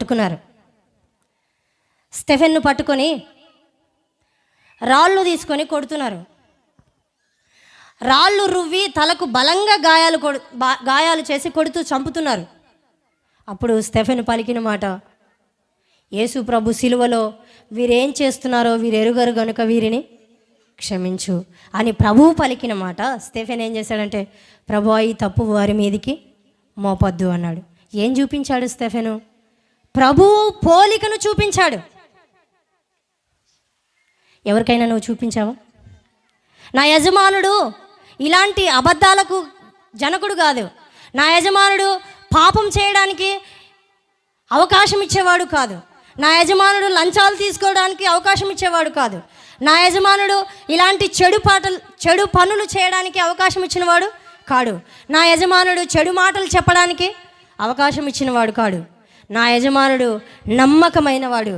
పట్టుకున్నారు. స్టెఫెన్ను పట్టుకొని రాళ్ళు తీసుకొని కొడుతున్నారు. రాళ్ళు రువ్వి తలకు బలంగా గాయాలు చేసి కొడుతూ చంపుతున్నారు. అప్పుడు స్టెఫెను పలికిన మాట, యేసు ప్రభు సిలువలో వీరేం చేస్తున్నారో వీరు ఎరుగరు గనుక వీరిని క్షమించు అని ప్రభువు పలికిన మాట. స్టెఫెన్ ఏం చేశాడంటే, ప్రభు ఈ తప్పు వారి మీదికి మోపొద్దు అన్నాడు. ఏం చూపించాడు స్టెఫెను? ప్రభువు పోలికను చూపించాడు. ఎవరికైనా నువ్వు చూపించావా? నా యజమానుడు ఇలాంటి అబద్ధాలకు జనకుడు కాదు, నా యజమానుడు పాపం చేయడానికి అవకాశం ఇచ్చేవాడు కాదు, నా యజమానుడు లంచాలు తీసుకోవడానికి అవకాశం ఇచ్చేవాడు కాదు, నా యజమానుడు ఇలాంటి చెడు పనులు చేయడానికి అవకాశం ఇచ్చినవాడు కాడు, నా యజమానుడు చెడు మాటలు చెప్పడానికి అవకాశం ఇచ్చినవాడు కాడు. నా యజమానుడు నమ్మకమైన వాడు.